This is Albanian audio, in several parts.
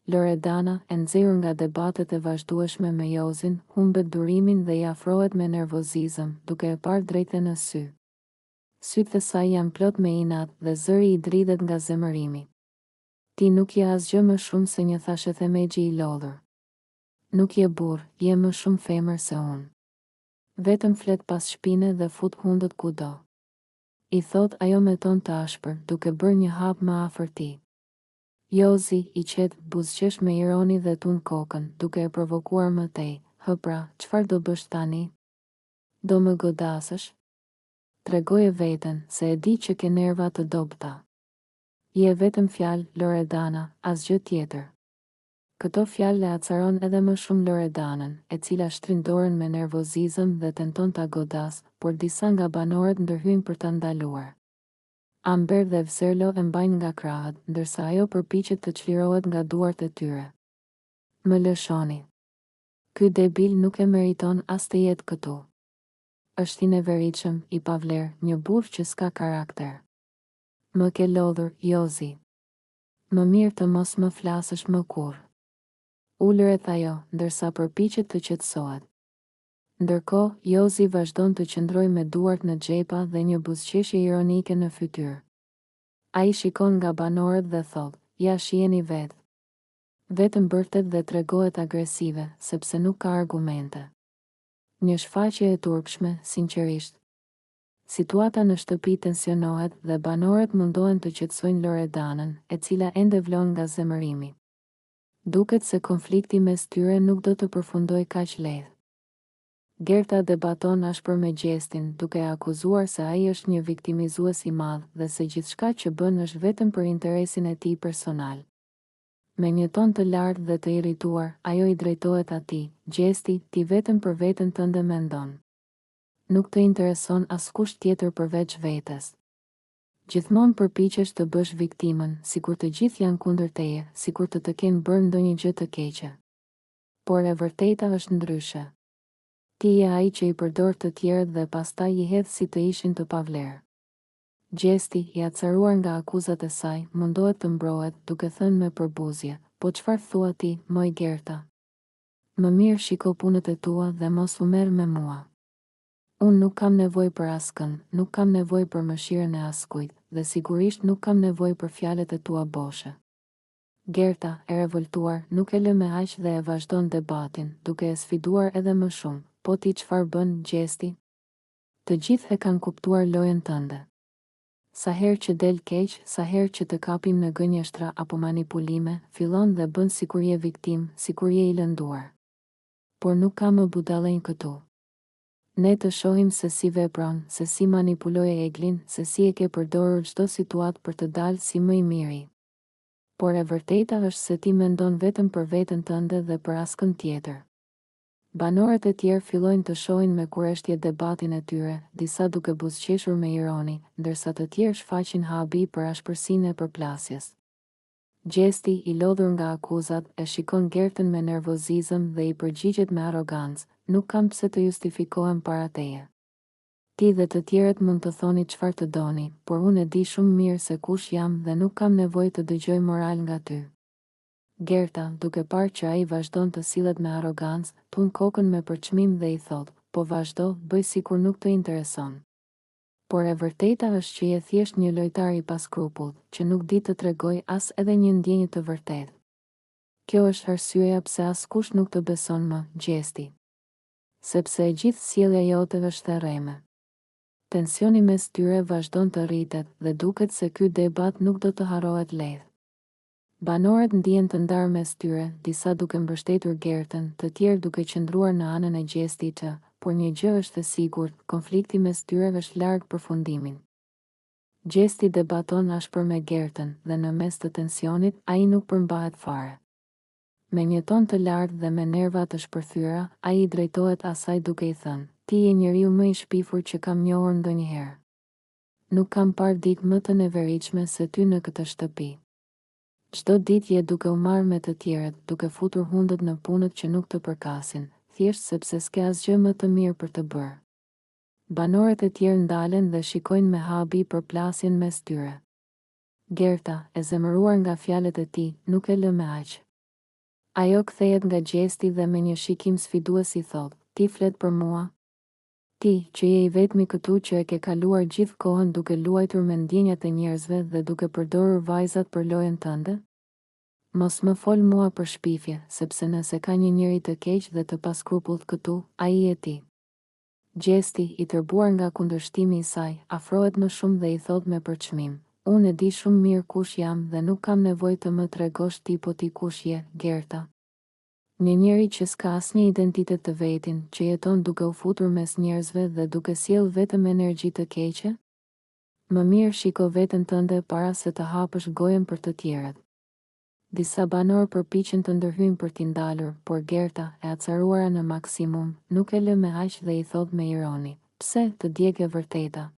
Loredana, e nxehur nga debatet e vazhdueshme me Jozin, humbet durimin dhe i afrohet me nervozizëm, duke e parë drejtë në sy. Sytë e saj janë plot me inat dhe zëri i dridhet nga zemërimi. Ti nuk je asgjë më shumë se një thashethemegji i lodhur. Nuk je burr, je më shumë femër se unë. Vetëm flet pas shpine dhe fut hundët kudo. I thot ajo me ton të ashpër, duke bërë një hap më afër tij. Jozi i qet buzëqesh me ironi dhe tund kokën, duke e provokuar më tej. Hë pra, çfarë do bësh tani? Do më godasësh? Tregoje veten, se e di që ke nerva të dobta. Je vetëm fjalë, Loredana, asgjë tjetër. Këto fjalë le acaron edhe më shumë Loredanën, e cila shtrin dorën me nervozizëm dhe tenton ta godas, por disa nga banorët ndërhyjnë për ta ndaluar. Amber dhe Vserlo e mbajnë nga krahët, ndërsa ajo përpiqet të çlirohet nga duart e tyre. Më lëshoni. Ky debil nuk e meriton as të jetë këtu. Është i neveritshëm, i pavler, një burr që s'ka karakter. Më ke lodhur, Jozi. Më mirë të mos më flasësh më kurrë. Ulëret ajo, ndërsa përpiqet të qetësohet. Ndërkohë, Jozi vazhdon të qëndrojë me duart në xhepa dhe një buzëqeshje ironike në fytyrë. Ai shikon nga banorët dhe thot, ja shiheni vetë. Vetëm bërtet dhe tregohet agresive, sepse nuk ka argumente. Një shfaqje e turpshme, sinqerisht. Situata në shtëpi tensionohet dhe banorët mundohen të qetësojnë Loredanën, e cila ende vlon nga zemërimi. Duket se konflikti mes tyre nuk do të përfundoj kaq lehtë. Gerta debaton ashpër me Gjestin, duke akuzuar se ai është një viktimizues i madh dhe se gjithçka që bën është vetëm për interesin e tij personal. Me një ton të lartë dhe të irrituar, ajo i drejtohet atij, Gjesti, ti vetëm për veten tënde mendon. Nuk të intereson askush tjetër përveç vetes. Gjithmonë përpiqesh të bësh viktimën, sikur të gjithë janë kundër teje, sikur të kenë bërë ndonjë gjë të keqe. Por e vërteta është ndryshe. Ti je ai që i përdor të tjerët dhe pastaj i hedh si të ishin të pavlerë. Gjesti, i acaruar nga akuzat e saj, mundohet të mbrohet, duke thënë me përbuzje, po çfarë thua ti, moj Gerta? Më mirë shiko punët e tua dhe mos u merr me mua. Unë nuk kam nevojë për askën, nuk kam nevojë për mëshirën e askujt, dhe sigurisht nuk kam nevojë për fjalët e tua boshe. Gerta, e revoltuar, nuk e lë me aq dhe e vazhdon debatin, duke e sfiduar edhe më shumë. Po ti çfarë bën, Gjesti? Të gjithë e kanë kuptuar lojën tënde. Sa herë që del keq, sa herë që të kapim në gënjeshtra apo manipulime, fillon dhe bën sikur je viktim, sikur je i lënduar. Por nuk ka më budallënj këtu. Ne të shohim se si vepron, se si manipuloje Eglin, se si e ke përdorur çdo situatë për të dalë si më i miri. Por e vërteta është se ti mendon vetëm për veten tënde dhe për askën tjetër. Banorët e tjerë fillojnë të shohin me kureshtje debatin e tyre, disa duke buzëqeshur me ironi, ndërsa të tjerë shfaqin habi për ashpërsinë e përplasjes. Gjesti, i lodhur nga akuzat, e shikon Gertën me nervozizëm dhe i përgjigjet me arrogancë, nuk kam pse të justifikohem para teje. Ti dhe të tjerët mund të thoni çfarë të doni, por unë e di shumë mirë se kush jam dhe nuk kam nevojë të dëgjoj moral nga ty. Gerta, duke parë që ai vazhdon të sillet me arrogancë, tund kokën me përçmim dhe i thot, po vazhdo, bëj sikur nuk të intereson. Por e vërteta është që je thjesht një lojtar i paskrupullt, që nuk di të tregoj as edhe një ndjenjë të vërtetë. Kjo është arsyeja pse askush nuk të beson më, Gjesti. Sepse e gjithë sjellja jote është e rreme. Tensioni mes tyre vazhdon të rritet dhe duket se ky debat nuk do të harrohet lehtë. Banorët ndihen të ndarë mes tyre, disa duke mbështetur Gertën, të tjerë duke qëndruar në anën e Gjestit të, por një gjë është e sigurt, konflikti mes tyre është larg përfundimin. Gjesti debaton ashpër me Gertën dhe në mes të tensionit, ai nuk përmbahet fare. Me një ton të lartë dhe me nerva të shpërthyera, ai i drejtohet asaj duke i thënë, ti je njeriu më i shpifur që kam njohur ndonjëherë. Nuk kam parë ditë më të neveritshme se ty në këtë shtëpi. Çdo ditë je duke u marrë me të tjerët, duke futur hundët në punët që nuk të përkasin, thjesht sepse s'ke asgjë më të mirë për të bërë. Banorët e tjerë ndalen dhe shikojnë me habi përplasjen mes tyre. Gerta, e zemëruar nga fjalët e tij, nuk e lë me aq. Ajo kthehet nga gjesti dhe me një shikim sfidues I thot, ti flet për mua? Ti, që je I vetmi këtu që e ke kaluar gjithë kohën duke luajtur me ndjenjat e njerëzve dhe duke përdorur vajzat për lojën tënde? Mos më fol mua për shpifje, sepse nëse ka një njeri të keq dhe të paskrupullt këtu, ai e ti. Gjesti, I tërbuar nga kundërshtimi I saj, afrohet më shumë dhe I thot me përçmim, unë e di shumë mirë kush jam dhe nuk kam nevojë të më tregosh ti po ti kush je, Gerta. Një njeri që s'ka asnjë identitet të vetin, që jeton duke u futur mes njerëzve dhe duke sjell vetëm energji të keqe? Më mirë shiko veten tënde para se të hapësh gojën për të tjerët. Disa banor përpiqen të ndërhyjnë për t'i ndalur, por Gerta, e acaruara në maksimum, nuk e lë me aq dhe I thot me ironi, pse të djeg e vërteta?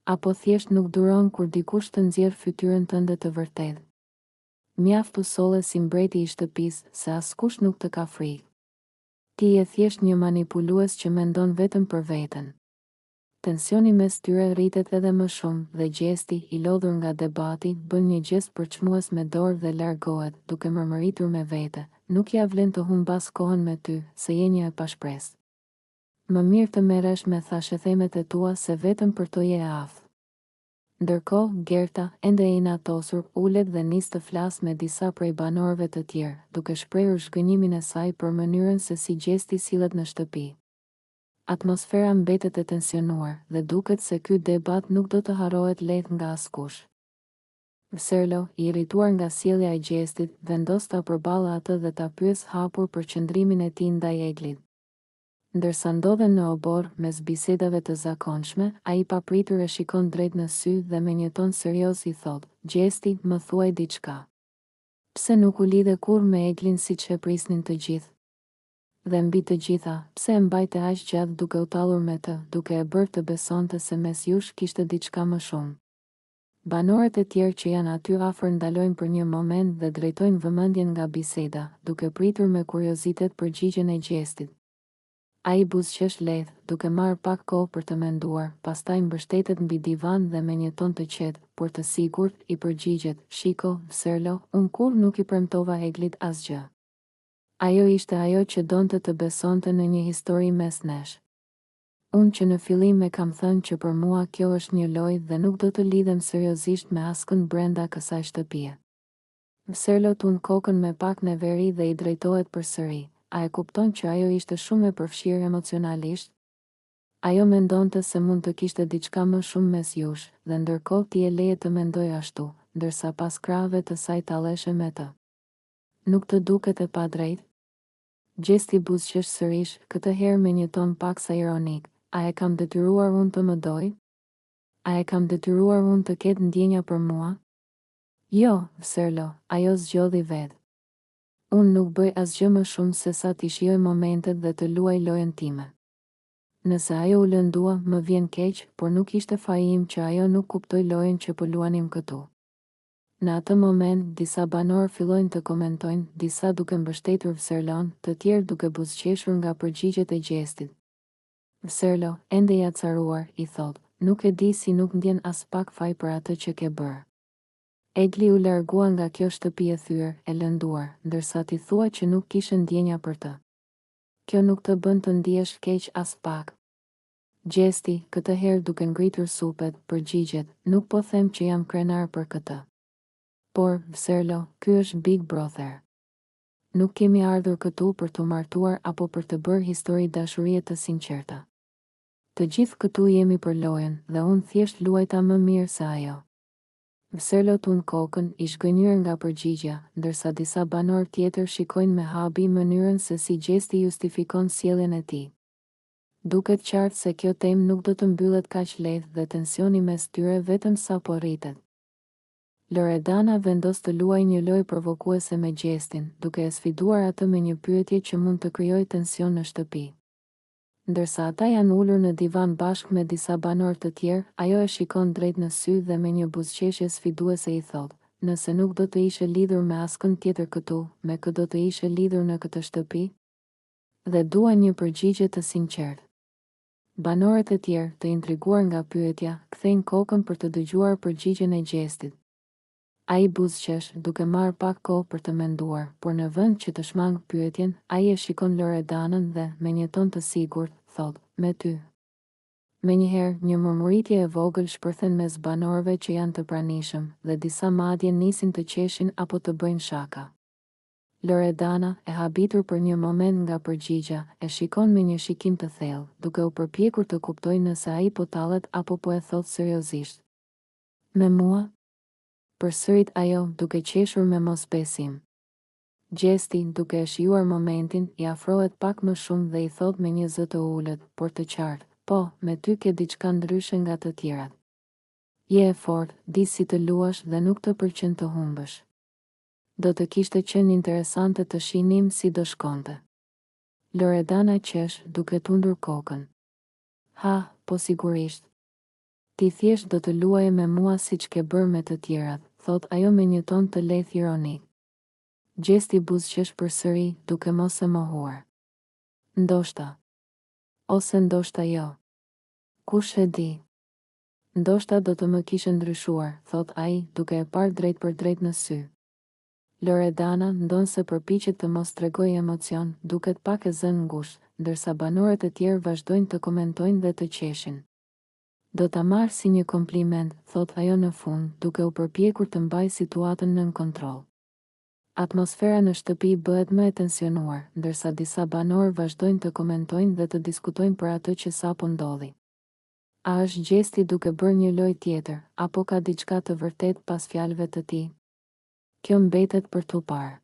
Apo thjesht nuk duron kur dikush të nxjerr fytyrën tënde të vërtetë? Mjaft u solle si mbreti I shtëpisë, se askush nuk të ka frikë. Ti je thjesht një manipulues që mendon vetëm për veten. Tensioni mes tyre rritet edhe më shumë dhe gjesti, I lodhur nga debati, bën një gest përçmues me dorë dhe largohet, duke mërmëritur me vete, nuk ja vlen të humbas kohën me ty, se je një e pashpresë. Më mirë të merresh me thashethemet e tua se vetëm për to je e aftë. Ndërkohë, Gerta, ende e inatosur, ulet dhe nis të flas me disa prej banorëve të tjerë, duke shprehur zhgënjimin e saj për mënyrën se si gjesti sillet në shtëpi. Atmosfera mbetet e tensionuar dhe duket se ky debat nuk do të harrohet lehtë nga askush. Serlo, I irrituar nga sjellja e gjestit, vendos ta përballë atë dhe ta pyes hapur për qëndrimin e tij ndaj Eglit. Ndërsa ndodhen në obor, mes bisedave të zakonshme, ai papritur e shikon drejt në sy dhe me një ton serioz I thot, gjesti, më thuaj diçka. Pse nuk u lidhe kur me Eglin siç e prisnin të gjithë? Dhe mbi të gjitha, pse e mbajte aq gjatë duke u tallur me të, duke e bërë të besonte se mes jush kishte diçka më shumë? Banorët e tjerë që janë aty afër ndalojnë për një moment dhe drejtojnë vëmendjen nga biseda, duke pritur me kuriozitet përgjigjen e gjestit. Ai buzëqesh lehtë, duke marrë pak kohë për të menduar, pastaj mbështetet mbi divan dhe me një ton të qetë, por të sigurt, I përgjigjet, shiko, Serlo, unë kur nuk I premtova Eglit asgjë. Ajo ishte ajo që donte të besonte në një histori mes nesh. Unë që në fillim e kam thënë që për mua kjo është një lojë dhe nuk do të lidhem seriozisht me askën brenda kësaj shtëpie. Serlo tund kokën me pak neveri dhe I drejtohet përsëri. A e kupton që ajo ishte shumë e përfshirë emocionalisht? Ajo mendonte se mund të kishte diçka më shumë mes jush, dhe ndërkohë ti e leje të mendoj ashtu, ndërsa pas krahave të saj talleshe me të. Nuk të duket e padrejtë? Gjesti buzëqesh sërish, këtë herë me një ton paksa ironik, a e kam detyruar unë të më doj? A e kam detyruar unë të ketë ndjenja për mua? Jo, Serlo, ajo zgjodhi vetë. Unë nuk bëj asgjë më shumë se sa t'i shijoj momentet dhe të luaj lojën time. Nëse ajo u lëndua, më vjen keq, por nuk ishte faji im që ajo nuk kuptoi lojën që po luanim këtu. Në atë moment, disa banorë fillojnë të komentojnë, disa duke mbështetur Serlon, të tjerë duke buzëqeshur nga përgjigjet e gjestit. Serlo, ende I acaruar, I thot, nuk e di si nuk ndjen as pak faj për atë që ke bërë. Egli u largua nga kjo shtëpi e thyer, e lënduar, ndërsa ti thua që nuk kishe ndjenja për të. Kjo nuk të bën të ndihesh keq as pak. Gjesti, këtë herë duke ngritur supet, përgjigjet, nuk po them që jam krenar për këtë. Por, Serlo, ky është Big Brother. Nuk kemi ardhur këtu për të martuar apo për të bërë histori dashurie të sinqerta. Të gjithë këtu jemi për lojën dhe unë thjesht luajta më mirë se ajo. Serlo tund kokën, I zhgënjur nga përgjigja, ndërsa disa banor tjetër shikojnë me habi mënyrën se si gjesti justifikon sjelljen e tij. Duket qartë se kjo temë nuk do të mbyllet kaq lehtë dhe tensioni mes tyre vetëm sapo rritet. Loredana vendos të luajë një lojë provokuese me gjestin, duke e sfiduar atë me një pyetje që mund të krijojë tension në shtëpi. Ndërsa ata janë ulur në divan bashkë me disa banor të tjerë, ajo e shikon drejt në sy dhe me një buzëqeshje sfiduese I thot, nëse nuk do të ishe lidhur me askën tjetër këtu, me kë do të ishe lidhur në këtë shtëpi? Dhe dua një përgjigje të sinqertë. Banorët e tjerë, të intriguar nga pyetja, kthejnë kokën për të dëgjuar përgjigjen e gjestit. Ai buzëqesh, duke marrë pak kohë për të menduar, por në vend që të shmangë pyetjen, ai e shikon Loredanën dhe, me një ton të sigurt, thot, me ty. Menjëherë, një murmuritje e vogël shpërthen mes banorëve që janë të pranishëm, dhe disa madje nisin të qeshin apo të bëjnë shaka. Loredana, e habitur për një moment nga përgjigja, e shikon me një shikim të thellë, duke u përpjekur të kuptojë nëse ai po tallet apo po e thot seriozisht. Me mua? Përsërit ajo, duke qeshur me mosbesim. Gjesti, duke e shijuar momentin, i afrohet pak më shumë dhe i thot me një zë të ulët, por të qartë, po, me ty ke diçka ndryshe nga të tjerat. Je e fortë, di si të luash dhe nuk të pëlqen të humbësh. Do të kishte qenë interesante të shihnim si do shkonte. Loredana qesh, duke tundur kokën. Ha, po sigurisht. Ti thjesht do të luaje me mua siç ke bërë me të tjerat, thot ajo me një ton të lehtë ironik. Gjesti buzëqesh përsëri, duke mos e mohuar. Ndoshta. Ose ndoshta jo. Kush e di? Ndoshta do të më kishe ndryshuar, thot ai, duke e parë drejt për drejt në sy. Loredana ndonse përpiqet të mos tregojë emocion, duket pak e zënë ngushtë, ndërsa banorët e tjerë vazhdojnë të komentojnë dhe të qeshin. Do ta marr si një kompliment, thot ajo në fund, duke u përpjekur të mbajë situatën nën kontroll. Atmosfera në shtëpi bëhet më e tensionuar, ndërsa disa banorë vazhdojnë të komentojnë dhe të diskutojnë për atë që sapo ndodhi. A është gjesti duke bërë një lojë tjetër, apo ka diçka të vërtet pas fjalëve të tij? Kjo mbetet për t'u parë.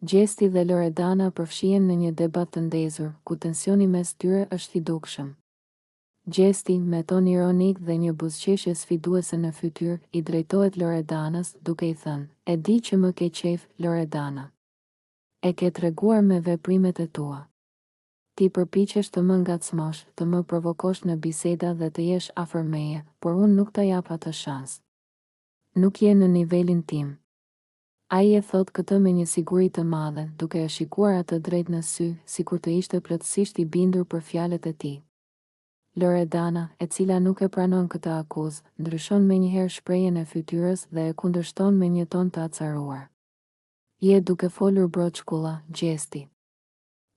Gjesti dhe Loredana përfshihen në një debat të ndezur, ku tensioni mes tyre është i dukshëm. Gjesti, me ton ironik dhe një buzëqeshje sfiduese në fytyrë, i drejtohet Loredanës, duke i thënë, e di që më ke qejf, Loredana. E ke treguar me veprimet e tua. Ti përpiqesh të më ngacmosh, të më provokosh në biseda dhe të jesh afër meje, por unë nuk ta jap atë shans. Nuk je në nivelin tim. Ai e thot këtë me një siguri të madhe, duke e shikuar atë drejt në sy, sikur të ishte plotësisht i bindur për fjalët e tij. Loredana, e cila nuk e pranon këtë akuzë, ndryshon menjëherë shprehjen e fytyrës dhe e kundërshton me një ton të acaruar. Je duke folur broçkulla, Gjesti.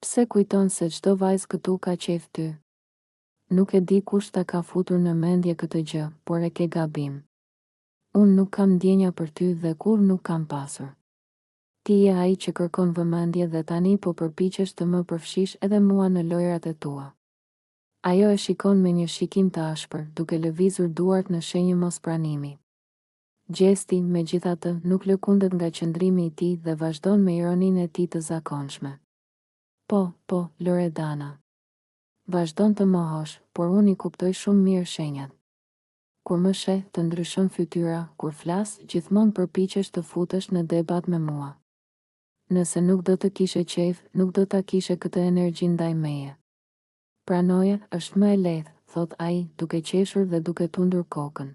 Pse kujton se çdo vajzë këtu ka qejf ty? Nuk e di kush ta ka futur në mendje këtë gjë, por e ke gabim. Unë nuk kam ndjenja për ty dhe kur nuk kam pasur. Ti je ai që kërkon vëmendje dhe tani po përpiqesh të më përfshish edhe mua në lojrat e tua. Ajo e shikon me një shikim të ashpër, duke lëvizur duart në shenjë mospranimi. Gjesti, megjithatë, nuk lëkundet nga qëndrimi i tij dhe vazhdon me ironinë e tij të zakonshme. Po, Loredana. Vazhdon të mohosh, por unë i kuptoj shumë mirë shenjat. Kur më sheh, të ndryshon fytyra, kur flas, gjithmonë përpiqesh të futesh në debat me mua. Nëse nuk do të kishe qejf, nuk do ta kishe këtë energji ndaj meje. Pranoje, është më e lehtë, thot ai, duke qeshur dhe duke tundur kokën.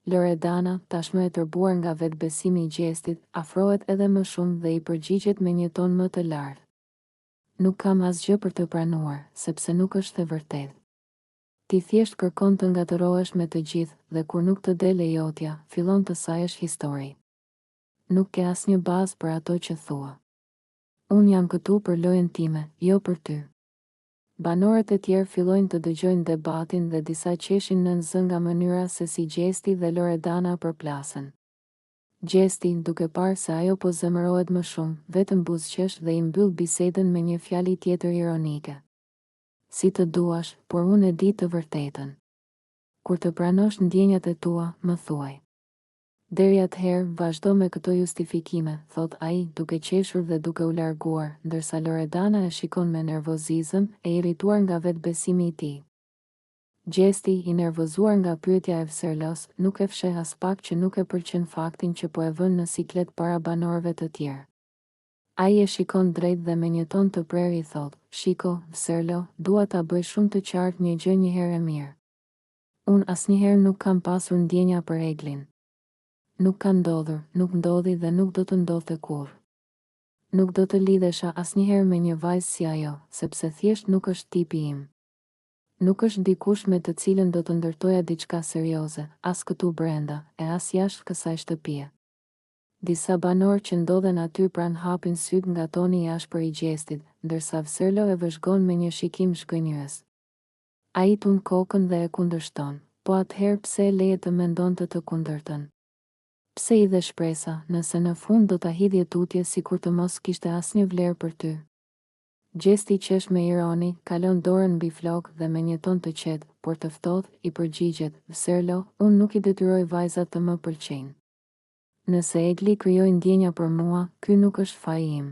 Loredana, tashmë e tërbuar nga vetbesimi i Gjestit, afrohet edhe më shumë dhe i përgjigjet me një ton më të lartë. Nuk kam asgjë për të pranuar, sepse nuk është e vërtetë. Ti thjesht kërkon të ngatërohesh me të gjithë dhe kur nuk të del lejotja, fillon të sajesh histori. Nuk ke asnjë bazë për ato që thua. Unë jam këtu për lojën time, jo për ty. Banorët e tjerë fillojnë të dëgjojnë debatin dhe disa qeshin nën zë nga mënyra se si Gjesti dhe Loredana përplasen. Gjesti, duke parë se ajo po zemërohet më shumë, vetëm buzëqesh dhe i mbyll bisedën me një fjali tjetër ironike. Si të duash, por unë e di të vërtetën. Kur të pranosh ndjenjat e tua, më thuaj. Deri atëherë, vazhdo me këto justifikime, thot ai, duke qeshur dhe duke u larguar, ndërsa Loredana e shikon me nervozizëm, e irrituar nga vetbesimi i tij. Gjesti, i nervozuar nga pyetja e Vserlos, nuk e fsheh as pak që nuk e pëlqen faktin që po e vën në siklet para banorëve të tjerë. Ai e shikon drejt dhe me një ton të prerë i thot, shiko, Vserlo, dua ta bëj shumë të qartë një gjë një herë e mirë. Unë asnjëherë nuk kam pasur ndjenja për Eglin. Nuk ka ndodhur, nuk ndodhi dhe nuk do të ndodhte kurrë. Nuk do të lidhesha asnjëherë me një vajzë si ajo, sepse thjesht nuk është tipi im. Nuk është dikush me të cilën do të ndërtoja diçka serioze, as këtu brenda, e as jashtë kësaj shtëpie. Disa banorë që ndodhen aty pranë hapin syt nga toni i ashpër i gjestit, ndërsa Vserlo e vëzhgon me një shikim shgënjyes. Ai tund kokën dhe e kundërshton, po atëherë pse e leje të mendonte të kundërtën? Pse i dhe shpresa, nëse në fund do ta hidhje tutje sikur të mos kishte asnjë vlerë për ty? Gjesti qesh me ironi, kalon dorën mbi flokë dhe me një ton të qetë, por të ftohtë, i përgjigjet: Vserlo, unë nuk i detyroj vajzat të më pëlqejnë. Nëse Egli krijoi ndjenja për mua, ky nuk është faji im.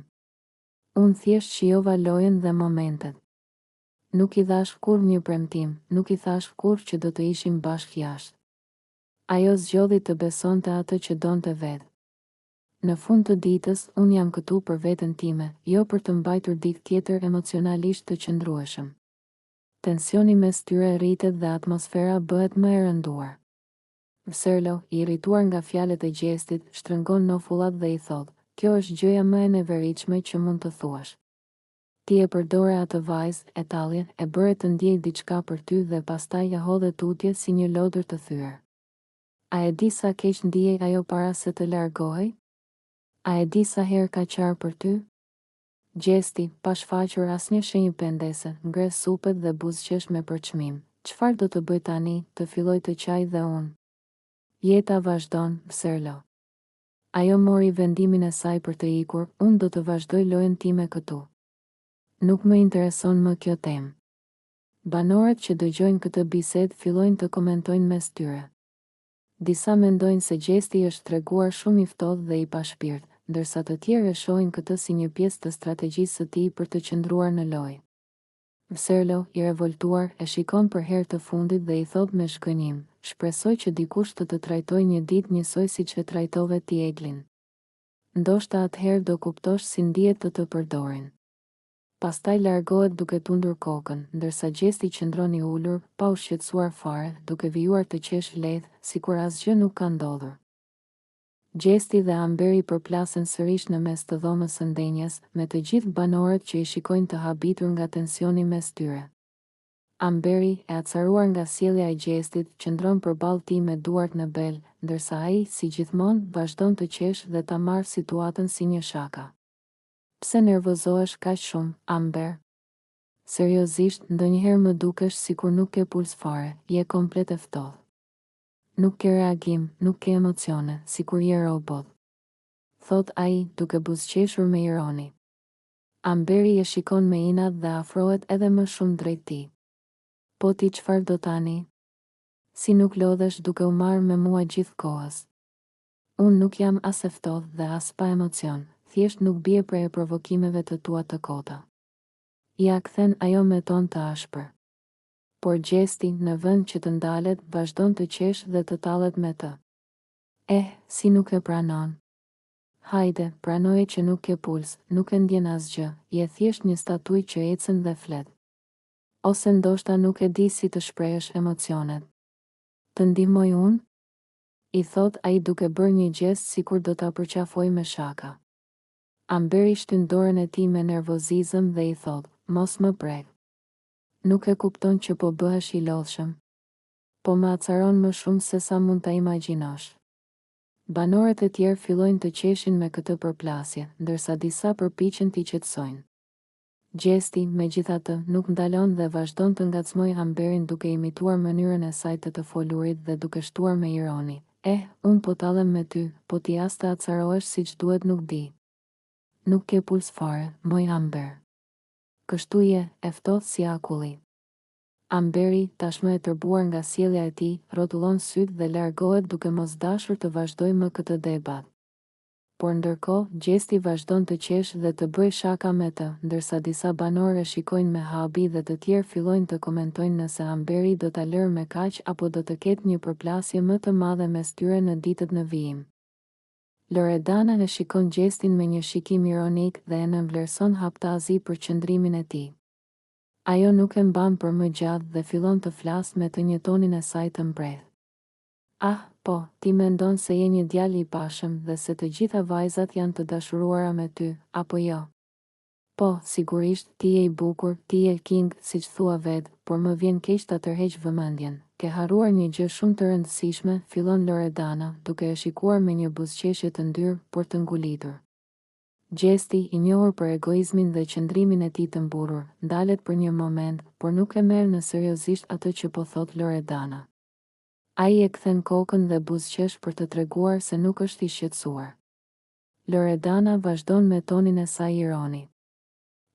Unë thjesht shijova lojën dhe momentet. Nuk i dhash kur një premtim, nuk i thash kur që do të ishim bashkë jashtë. Ajo zgjodhi të besonte atë që donte vetë. Në fund të ditës, unë jam këtu për veten time, jo për të mbajtur dikë tjetër emocionalisht të qëndrueshëm. Tensioni mes tyre rritet dhe atmosfera bëhet më e rënduar. Vserlo, i irrituar nga fjalët e gjestit, shtrëngon nofullat dhe i thot: kjo është gjëja më e neveritshme që mund të thuash. Ti e përdore atë vajzë, e tallje, e bëre të ndjej diçka për ty dhe pastaj ja hodhe tutje si një lodër të thyer. A e di sa keq ndihej ajo para se të largohej? A e di sa herë ka qarë për ty? Gjesti, pa shfaqur asnjë shenjë pendese, ngre supet dhe buzëqesh me përçmim. Çfarë do të bëj tani? Të filloj të qaj dhe unë. Jeta vazhdon, Vserlo. Ajo mori vendimin e saj për të ikur, unë do të vazhdoj lojën time këtu. Nuk më intereson më kjo temë. Banorët që dëgjojnë këtë bisedë fillojnë të komentojnë mes tyre. Disa mendojnë se gjesti është treguar shumë i ftohtë dhe i pashpirt, ndërsa të tjerë e shohin këtë si një pjesë të strategjisë së tij për të qëndruar në lojë. Vserlo, i revoltuar, e shikon për herë të fundit dhe i thot me shkënim: shpresoj që dikush të trajtoj një ditë njësoj siç e trajtove ti Eglin. Ndoshta atëherë do kuptosh si ndihet të përdorin. Pastaj largohet duke tundur kokën, ndërsa gjesti qëndron i ulur, pa u shqetësuar fare, duke vijuar të qesh lehtë, sikur asgjë nuk ka ndodhur. Gjesti dhe Amberi përplasen sërish në mes të dhomës së ndenjes, me të gjithë banorët që i shikojnë të habitur nga tensioni mes tyre. Amberi, e acaruar nga sjellja e gjestit, qëndron përballë tij me duart në bel, ndërsa ai, si gjithmonë, vazhdon të qesh dhe ta marrë situatën si një shaka. Pse nervozohesh kaq shumë, Amber? Seriozisht, ndonjëherë më dukesh sikur nuk ke puls fare, je komplet e ftohtë. Nuk ke reagim, nuk ke emocione, sikur je robot. Thot ai, duke buzëqeshur me ironi. Amberi e shikon me inat dhe afrohet edhe më shumë drejt tij. Po ti çfarë do tani? Si nuk lodhesh duke u marrë me mua gjithë kohës? Unë nuk jam as e ftohtë dhe as pa emocion, thjesht nuk bie prej e provokimeve të tua të kota. Ja kthen ajo me ton të ashpër. Por gjesti, në vend që të ndalet, vazhdon të qesh dhe të tallet me të. Si nuk e pranon? Hajde, pranoje që nuk ke puls, nuk e ndjen asgjë, je thjesht një statuj që ecën dhe flet. Ose ndoshta nuk e di si të shprehësh emocionet. Të ndihmoj unë? I thot ai duke bërë një gjest sikur do ta përqafoj me shaka. Amberi shtyn dorën e tij me nervozizëm dhe i thot: mos më prek. Nuk e kupton që po bëhesh i lodhshëm. Po më acaron më shumë se sa mund ta imagjinosh. Banorët e tjerë fillojnë të qeshin me këtë përplasje, ndërsa disa përpiqen t'i qetësojnë. Gjesti, megjithatë, nuk ndalon dhe vazhdon të ngacmojë Amberin duke imituar mënyrën e saj të folurit dhe duke shtuar me ironi: unë po tallem me ty, po ti as të acarohesh siç duhet nuk di. Nuk ke puls fare, moj Amber. Kështu je, e ftohtë si akulli. Amberi, tashmë e tërbuar nga sjellja e tij, rrotullon syt dhe largohet duke mos dashur të vazhdojë më këtë debat. Por ndërkohë, gjesti vazhdon të qesh dhe të bëj shaka me të, ndërsa disa banorë e shikojnë me habi dhe të tjerë fillojnë të komentojnë nëse Amberi do ta lërë me kaq apo do të ketë një përplasje më të madhe mes tyre në ditët në vijim. Loredana e shikon gjestin me një shikim ironik dhe e nënvlerëson haptazi për qëndrimin e tij. Ajo nuk e mban për më gjatë dhe fillon të flasë me të njëjtonin e saj të mbredh. Po, ti mendon se je një djalë i pashëm dhe se të gjitha vajzat janë të dashuruara me ty, apo jo? Po, sigurisht, ti je i bukur, ti je king, siç thua vetë, por më vjen keq ta tërheq vëmendjen. ke haruar një gjë shumë të rëndësishme, fillon Loredana, duke e shikuar me një buzëqeshje të ndyrë, por të ngulitur. Gjesti, i njohur për egoizmin dhe qëndrimin e tij të mburur, ndalet për një moment, por nuk e merr në seriozisht atë që po thot Loredana. Ai e kthen kokën dhe buzëqesh për të treguar se nuk është i shqetësuar. Loredana vazhdon me tonin e saj ironi.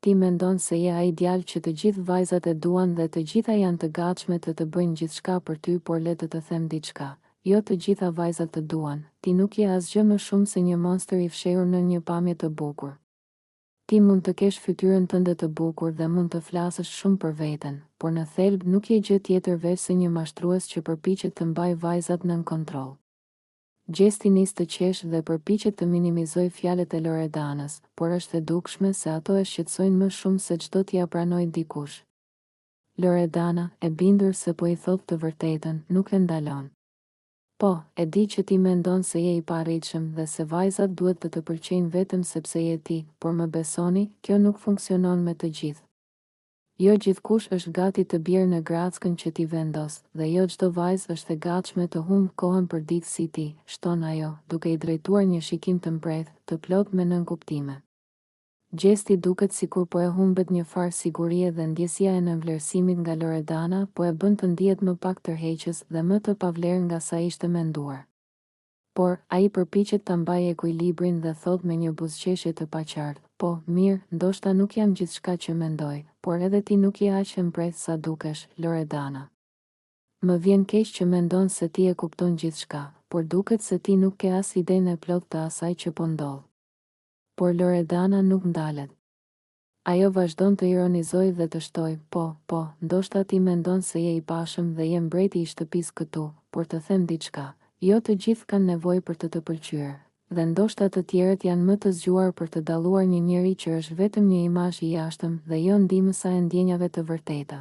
Ti mendon se je ai djalë që të gjithë vajzat e duan dhe të gjitha janë të gatshme të bëjnë gjithçka për ty, por le të them diçka. Jo të gjitha vajzat të duan, ti nuk je asgjë më shumë se një monster i fshehur në një pamje të bukur. Ti mund të kesh fytyrën tënde të bukur dhe mund të flasësh shumë për veten, por në thelb nuk je gjë tjetër veç se një mashtrues që përpiqet të mbajë vajzat nën kontroll. Gjesti nis të qesh dhe përpiqet të minimizoj fjalët e Loredanës, por është e dukshme se ato e shqetësojnë më shumë se çdo t'ia pranojë dikush. Loredana, e bindur se po i thot të vërtetën, nuk e ndalon. Po, e di që ti mendon se je i parritshëm dhe se vajzat duhet të të pëlqejnë vetëm sepse je ti, por më besoni, kjo nuk funksionon me të gjithë. Jo gjithkush është gati të bjerë në grackën që ti vendos, dhe jo çdo vajzë është e gatshme të humbë kohën për ditë si ti, shton ajo, duke i drejtuar një shikim të mprehtë, të plot me nënkuptime. Gjesti duket sikur po e humbet një farë sigurie dhe ndjesia e nënvlerësimit nga Loredana po e bën të ndihet më pak tërheqës dhe më të pavlerë nga sa ishte menduar. Por, ai përpiqet ta mbajë ekuilibrin dhe thot me një buzëqeshje të paqartë, po, mirë, ndoshta nuk jam gjithçka që mendoj, por edhe ti nuk je aq e mprehtë sa dukesh, Loredana. Më vjen keq që mendon se ti e kupton gjithçka, por duket se ti nuk ke as idenë e plotë të asaj që po ndodh. Por Loredana nuk ndalet. Ajo vazhdon të ironizoj dhe të shtoj, po, ndoshta ti mendon se je i pashëm dhe je mbreti i shtëpisë këtu, por të them diçka, jo të gjithë kanë nevojë për të pëlqyer, dhe ndoshta të tjerët janë më të zgjuar për të dalluar një njeri që është vetëm një imazh i jashtëm dhe jo ndihmësa e ndjenjave të vërteta.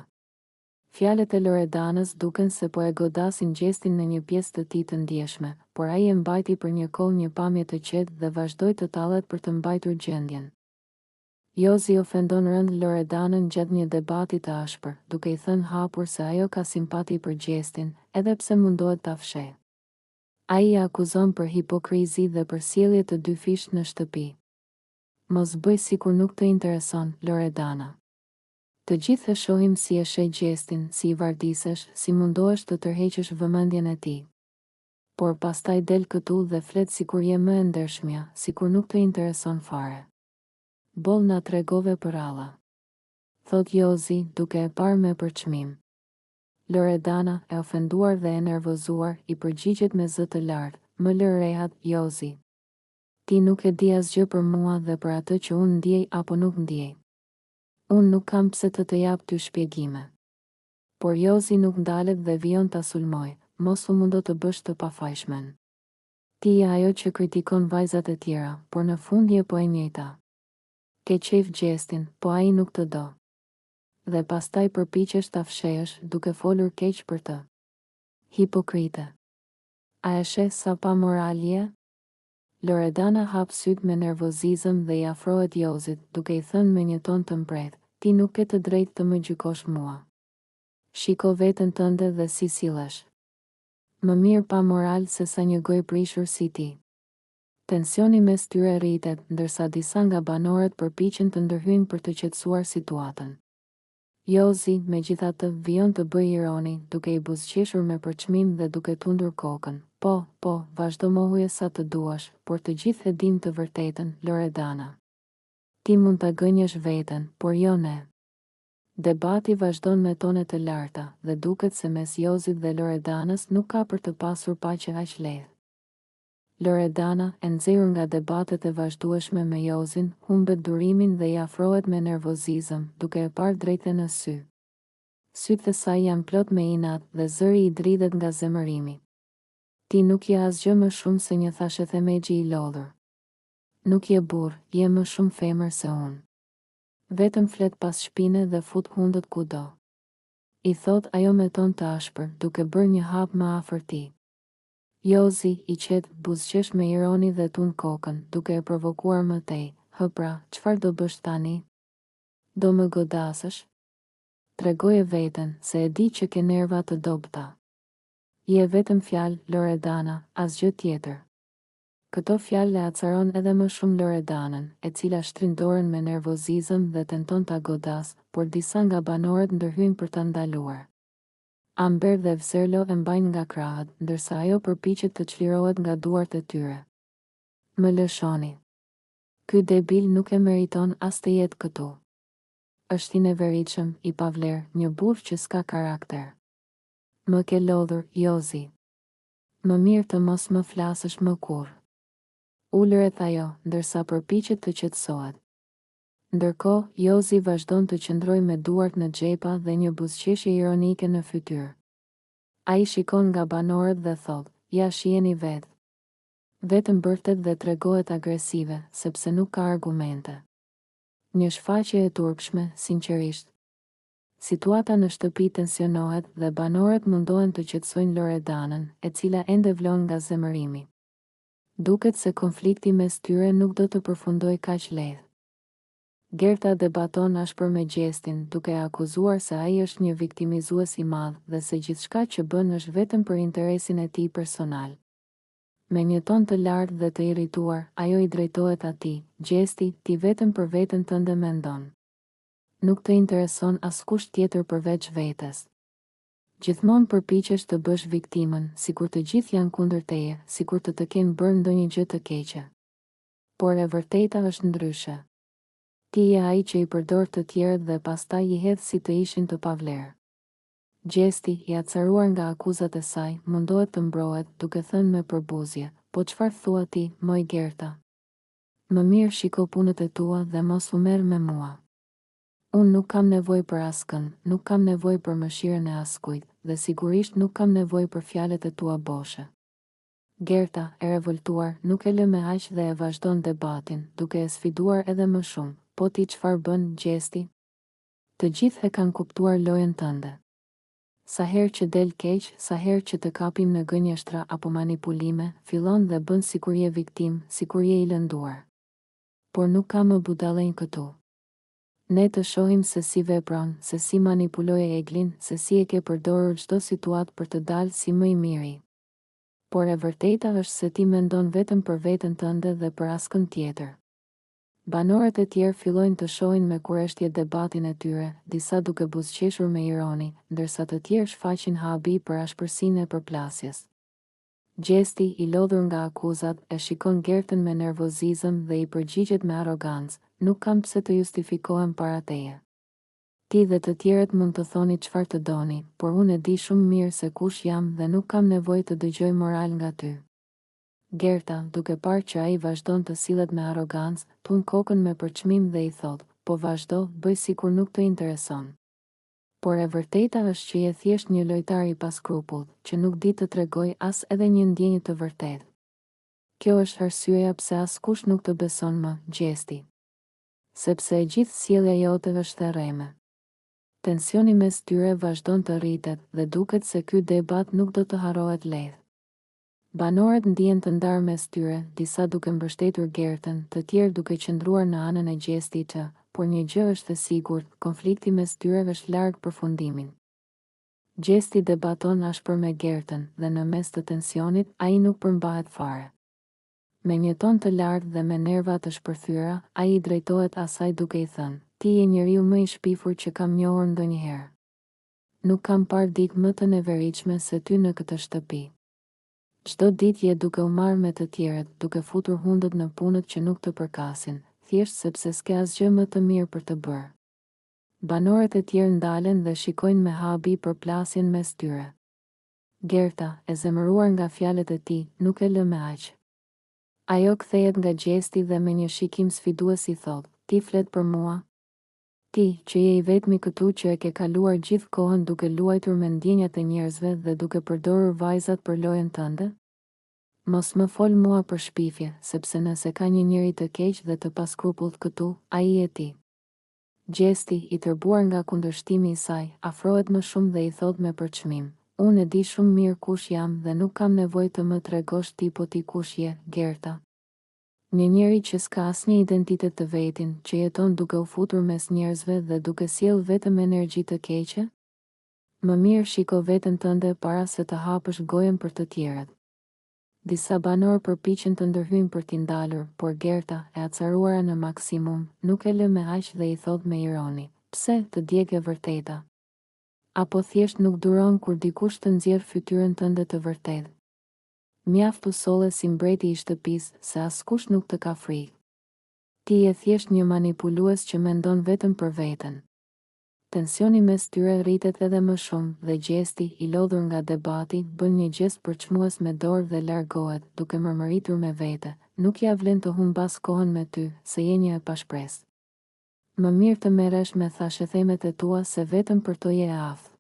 Fjalët e Loredanës duken se po e godasin Gjestin në një pjesë të tij të ndjeshme, por ai e mbajti për një kohë një pamje të qetë dhe vazhdoi të tallet për të mbajtur gjendjen. Jozi ofendon rënd Loredanën gjatë një debati të ashpër, duke i thënë hapur se ajo ka simpati për Gjestin, edhe pse mundohet ta fshehë. Ai i akuzon për hipokrizi dhe për sjellje të dyfishtë në shtëpi. Mos bëj sikur nuk të intereson, Loredana. Të gjithë e shohim si e sheh Gjestin, si i vardisesh, si mundohesh të tërheqësh vëmendjen e tij. Por pastaj del këtu dhe flet sikur je më e ndershmja, sikur nuk të intereson fare. Boll na tregove për alla, thot Jozi, duke e parë me përçmim. Loredana, e ofenduar dhe e nervozuar, i përgjigjet me zë të lartë, më lër rehat, Jozi. Ti nuk e di asgjë për mua dhe për atë që unë ndjej apo nuk ndjej. Unë nuk kam pse të jap ty shpjegime. Por Jozi nuk ndalet dhe vijon ta sulmoj, mos u mundo të bësh të pafajshmen. Ti je ajo që kritikon vajzat e tjera, por në fund je po e njëjta. Ke qejf Gjestin, po ai nuk të do. Dhe pastaj përpiqesh ta fshehësh duke folur keq për të. Hipokrite. A e sheh sa pa moral je? Loredana hap syt me nervozizëm dhe i afrohet Jozit, duke i thënë me një ton të mprehtë, ti nuk ke të drejtë të më gjykosh mua. Shiko veten tënde dhe si sillesh. Më mirë pa moral se sa një gojë prishur si ti. Tensioni mes tyre rritet, ndërsa disa nga banorët përpiqen të ndërhyjnë për të qetësuar situatën. Jozi, megjithatë, vijon të bëjë ironi, duke i buzëqeshur me përçmim dhe duke tundur kokën. Po, vazhdo mohuje sa të duash, por të gjithë e dim të vërtetën, Loredana. Ti mund ta gënjesh veten, por jo ne. Debati vazhdon me tone të larta dhe duket se mes Jozit dhe Loredanës nuk ka për të pasur paqe aq lehtë. Loredana, e nxjerrur nga debatet e vazhdueshme me Jozin, humbet durimin dhe i afrohet me nervozizëm, duke e parë drejtë në sy. Sytë e saj janë plot me inat dhe zëri i dridhet nga zemërimi. Ti nuk je asgjë më shumë se një thashethemexhi i lodhur. Nuk je burr, je më shumë femër se unë. Vetëm flet pas shpine dhe fut hundët kudo. I thot ajo me ton të ashpër, duke bërë një hap më afër tij. Jozi, i qet, buzëqesh me ironi dhe tund kokën, duke e provokuar më tej. Hë pra, çfarë do bësh tani? Do më godasësh? Tregoje veten, se e di që ke nerva të dobta. Je vetëm fjalë, Loredana, asgjë tjetër. Këto fjalë e acaron edhe më shumë Loredanën, e cila shtrin dorën me nervozizëm dhe tenton ta godas, por disa nga banorët ndërhyjnë për ta ndaluar. Amber dhe Vserlo e mbajnë nga krahët, ndërsa ajo përpiqet të çlirohet nga duart e tyre. Më lëshoni. Ky debil nuk e meriton as të jetë këtu. Është i neveritshëm, i pavlerë, një burr që s'ka karakter. Më ke lodhur, Jozi. Më mirë të mos më flasësh më kurrë. Ulëret ajo, ndërsa përpiqet të qetësohet. Ndërkohë, Jozi vazhdon të qëndrojë me duart në xhepa dhe një buzëqeshje ironike në fytyrë. Ai shikon nga banorët dhe thot, ja shiheni vetë. Vetëm bërtet dhe tregohet agresive, sepse nuk ka argumente. Një shfaqje e turpshme, sinqerisht. Situata në shtëpi tensionohet dhe banorët mundohen të qetësojnë Loredanën, e cila ende vlon nga zemërimi. Duket se konflikti mes tyre nuk do të përfundoj kaq lehtë. Gerta debaton ashpër me Gjestin, duke akuzuar se ai është një viktimizues i madh dhe se gjithçka që bën është vetëm për interesin e tij personal. Me një ton të lartë dhe të irrituar, ajo i drejtohet atij, Gjesti, ti vetëm për veten tënde mendon. Nuk të intereson askush tjetër përveç vetes. Gjithmonë përpiqesh të bësh viktimën, sikur të gjithë janë kundër teje, sikur të kenë bërë ndonjë gjë të keqe. Por e vërteta është ndryshe. Ti je ai që i përdor të tjerët dhe pastaj i hedh si të ishin të pavlerë. Gjesti, i acaruar nga akuzat e saj, mundohet të mbrohet, duke thënë me përbuzje, po çfarë thua ti, moj Gerta? Më mirë shiko punët e tua dhe mos u merr me mua. Unë nuk kam nevojë për askën, nuk kam nevojë për mëshirën e askujt, dhe sigurisht nuk kam nevojë për fjalët e tua boshe. Gerta, e revoltuar, nuk e lë me aq dhe e vazhdon debatin, duke e sfiduar edhe më shumë. Po ti çfarë bën, Gjesti? Të gjithë e kanë kuptuar lojën tënde. Sa herë që del keq, sa herë që të kapim në gënjeshtra apo manipulime, fillon dhe bën sikur je viktim, sikur je i lënduar. Por nuk ka më budallënj këtu. Ne të shohim se si vepron, se si manipuloje Eglin, se si e ke përdorur çdo situatë për të dalë si më i miri. Por e vërteta është se ti mendon vetëm për veten tënde dhe për askën tjetër. Banorët e tjerë fillojnë të shohin me kurreshtje debatin e tyre, disa duke buzëqeshur me ironi, ndërsa të tjerë shfaqin habi për ashpërsinë e përplasjes. Gjesti, i lodhur nga akuzat, e shikon Gertën me nervozizëm dhe i përgjigjet me arrogancë, nuk kam pse të justifikohem para teje. Ti dhe të tjerët mund të thoni çfarë të doni, por unë e di shumë mirë se kush jam dhe nuk kam nevojë të dëgjoj moral nga ty. Gerta, duke parë që ai vazhdon të sillet me arrogancë, tund kokën me përçmim dhe i thot, po vazhdo, bëj sikur nuk të intereson. Por e vërteta është që je thjesht një lojtar i paskrupull, që nuk di të tregoj as edhe një ndjenjë të vërtetë. Kjo është arsyeja pse askush nuk të beson më, Gjesti. Sepse e gjithë sjellja jote është e rreme. Tensioni mes tyre vazhdon të rritet dhe duket se ky debat nuk do të harrohet lehtë. Banorët ndihen të ndarë mes tyre, disa duke mbështetur Gertën, të tjerë duke qëndruar në anën e Gjestit të, por një gjë është e sigurt, konflikti mes tyre është larg përfundimin. Gjesti debaton ashpër me Gertën dhe në mes të tensionit, ai nuk përmbahet fare. Me një ton të lartë dhe me nerva të shpërthyera, ai i drejtohet asaj duke i thënë, ti je njeriu më i shpifur që kam njohur ndonjëherë. Nuk kam parë ditë më të neveritshme se ty në këtë shtëpi. Çdo ditë je duke u marrë me të tjerët, duke futur hundët në punët që nuk të përkasin, thjesht sepse s'ke asgjë më të mirë për të bërë. Banorët e tjerë ndalen dhe shikojnë me habi përplasjen mes tyre. Gerta, e zemëruar nga fjalët e tij, nuk e lë me aq. Ajo kthehet nga Gjesti dhe me një shikim sfidues i thot, ti flet për mua? Ti, që je i vetmi këtu që e ke kaluar gjithë kohën duke luajtur me ndjenjat e njerëzve dhe duke përdorur vajzat për lojën tënde? Mos më fol mua për shpifje, sepse nëse ka një njeri të keq dhe të paskrupullt këtu, ai je ti. Gjesti, i tërbuar nga kundërshtimi i saj, afrohet më shumë dhe i thot me përçmim, unë e di shumë mirë kush jam dhe nuk kam nevojë të më tregosh ti po ti kush je, Gerta. Një njeri që s'ka asnjë identitet të vetin, që jeton duke u futur mes njerëzve dhe duke sjell vetëm energji të keqe? Më mirë shiko veten tënde para se të hapësh gojën për të tjerët. Disa banor përpiqen të ndërhyjnë për t'i ndalur, por Gerta, e acaruara në maksimum, nuk e lë me aq dhe i thot me ironi: "Pse të djegë e vërteta? Apo thjesht nuk duron kur dikush të nxjerr fytyrën tënde të vërtetë? Mjaft u solle si mbreti i shtëpisë, se askush nuk të ka frikë. Ti je thjesht një manipulues që mendon vetëm për veten." Tensioni mes tyre rritet edhe më shumë dhe Gjesti, i lodhur nga debati, bën një gjest përçmues me dorë dhe largohet, duke mërmëritur me vete: "Nuk ja vlen të humbas kohën me ty, se je një e pashpresë. Më mirë të merresh me thashethemet e tua se vetëm për to je e aftë."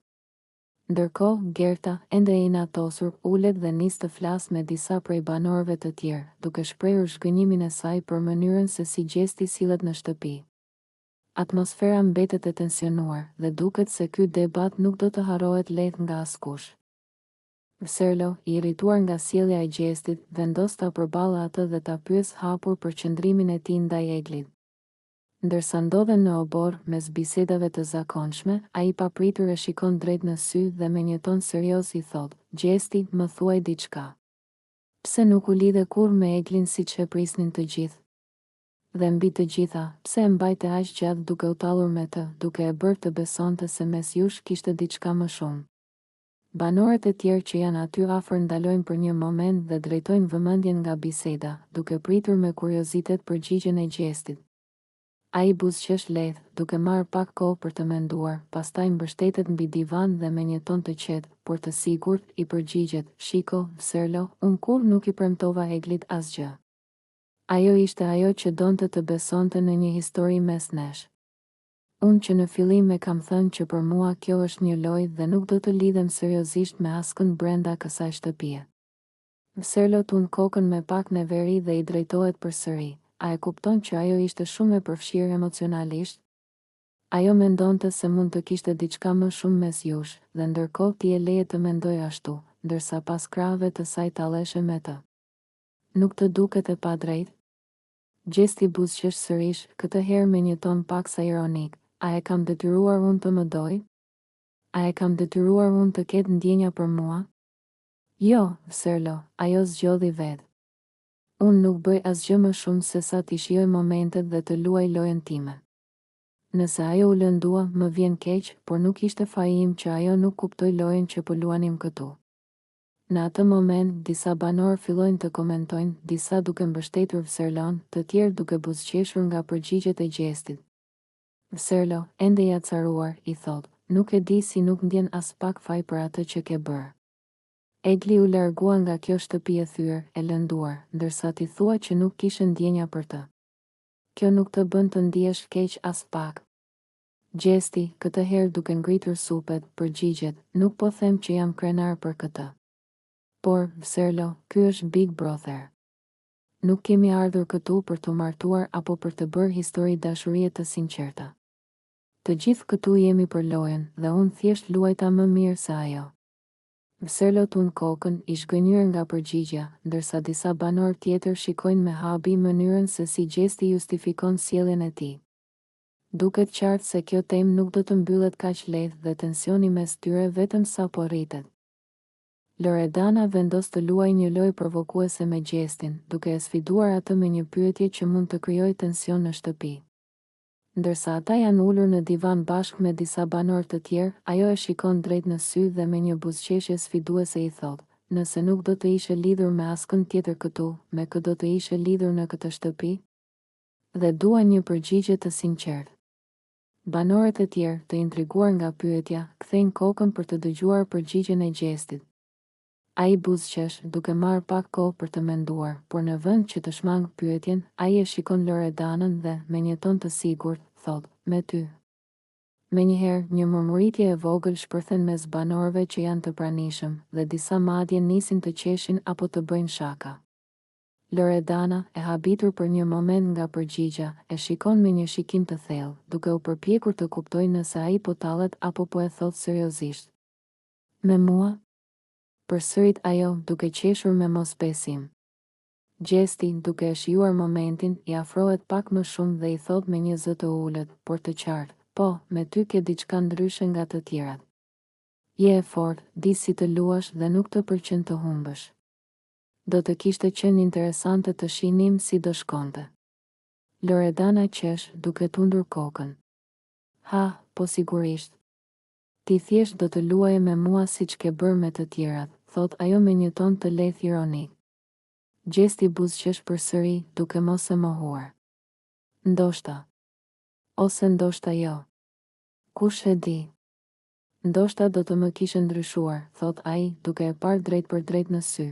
Ndërkohë, Gerta, ende e inatosur, ulet dhe nis të flasë me disa prej banorëve të tjerë, duke shprehur zhgënjimin e saj për mënyrën se si Gjesti sillet në shtëpi. Atmosfera mbetet e tensionuar dhe duket se ky debat nuk do të harrohet lehtë nga askush. Serlo, i irrituar nga sjellja e Gjestit, vendos ta përballë atë dhe ta pyes hapur për qëndrimin e tij ndaj Eglit. Ndërsa ndodhen në obor, mes bisedave të zakonshme, ai papritur e shikon drejt në sy dhe me një ton serioz i thot: "Gjesti, më thuaj diçka. Pse nuk u lidhe kurrë me Eglin siç e prisnin të gjithë? Dhe mbi të gjitha, pse e mbajte aq gjatë duke u tallur me të, duke e bërë të besonte se mes jush kishte diçka më shumë?" Banorët e tjerë që janë aty afër ndalojnë për një moment dhe drejtojnë vëmendjen nga biseda, duke pritur me kuriozitet përgjigjen e Gjestit. Ai buzëqesh lehtë, duke marrë pak kohë për të menduar, pastaj mbështetet mbi divan dhe me një ton të qetë, por të sigurt, i përgjigjet: "Shiko, Serlo, unë kur nuk i premtova Eglit asgjë. Ajo ishte ajo që donte të besonte në një histori mes nesh. Unë që në fillim e kam thënë që për mua kjo është një lojë dhe nuk do të lidhem seriozisht me askën brenda kësaj shtëpie." Serlo tund kokën me pak neveri dhe i drejtohet përsëri: "A e kupton që ajo ishte shumë e përfshirë emocionalisht? Ajo mendonte se mund të kishte diçka më shumë mes jush, dhe ndërkohë ti e leje të mendoj ashtu, ndërsa pas krahëve të saj talleshe me të. Nuk të duket e padrejtë?" Gjesti buzëqesh sërish, këtë herë me një ton paksa ironik: "A e kam detyruar unë të më doj? A e kam detyruar unë të ketë ndjenja për mua?" "Jo, Serlo," ajo zgjodhi vetë. "Unë nuk bëj asgjë më shumë se sa t'i shijoj momentet dhe të luaj lojën time. Nëse ajo u lëndua, më vjen keq, por nuk ishte faji im që ajo nuk kuptoi lojën që po luanim këtu." Në atë moment, disa banorë fillojnë të komentojnë, disa duke mbështetur Serlon, të tjerë duke buzëqeshur nga përgjigjet e Gjestit. Serlo, ende i acaruar, i thot: "Nuk e di si nuk ndjen as pak faj për atë që ke bërë. Egli u largua nga kjo shtëpi e thyer, e lënduar, ndërsa ti thua që nuk kishe ndjenja për të. Kjo nuk të bën të ndihesh keq as pak." Gjesti, këtë herë duke ngritur supet, përgjigjet: "Nuk po them që jam krenar për këtë. Por, Serlo, ky është Big Brother. Nuk kemi ardhur këtu për të martuar apo për të bërë histori dashurie të sinqerta. Të gjithë këtu jemi për lojën dhe unë thjesht luajta më mirë se ajo." Serlo tund kokën, i zhgënjur nga përgjigja, ndërsa disa banor tjetër shikojnë me habi mënyrën se si Gjesti justifikon sjelljen e tij. Duket qartë se kjo temë nuk do të mbyllet kaq lehtë dhe tensioni mes tyre vetëm sapo rritet. Loredana vendos të luajë një lojë provokuese me Gjestin, duke e sfiduar atë me një pyetje që mund të krijojë tension në shtëpi. Ndërsa ata janë ulur në divan bashkë me disa banor të tjerë, ajo e shikon drejt në sy dhe me një buzëqeshje sfiduese i thot: "Nëse nuk do të ishe lidhur me askën tjetër këtu, me kë do të ishe lidhur në këtë shtëpi?" Dhe duan një përgjigje të sinqertë. Banorët e tjerë, të intriguar nga pyetja, kthejnë kokën për të dëgjuar përgjigjen e Gjestit. Ai buzëqesh, duke marrë pak kohë për të menduar, por në vend që të shmang pyetjen, ai e shikon Loredanën dhe, me një ton të sigurt, thot: "Me ty." Menjëherë, një murmuritje e vogël shpërthen mes banorëve që janë të pranishëm, dhe disa madje nisin të qeshin apo të bëjnë shaka. Loredana, e habitur për një moment nga përgjigja, e shikon me një shikim të thellë, duke u përpjekur të kuptojë nëse ai po tallet apo po e thot seriozisht. "Me mua?" Përsërit ajo, duke qeshur me mosbesim. Gjesti, duke e shijuar momentin, i afrohet pak më shumë dhe i thot me një zë të ulët, por të qartë: "Po, me ty ke diçka ndryshe nga të tjerat. Je e fort, di si të luash dhe nuk të pëlqen të humbësh. Do të kishte qenë interesante të shinim si do shkonte. Loredana qesh duke tundur kokën. Ha, po sigurisht. Ti thjesht do të luaje me mua siç ke bërë me të tjerat, thot ajo me një ton të lehtë ironik. Gjesti buzëqesh përsëri, duke mos e mohuar. Ndoshta. Ose ndoshta jo. Kush e di? Ndoshta do të më kishe ndryshuar, thot ai, duke e parë drejt për drejt në sy.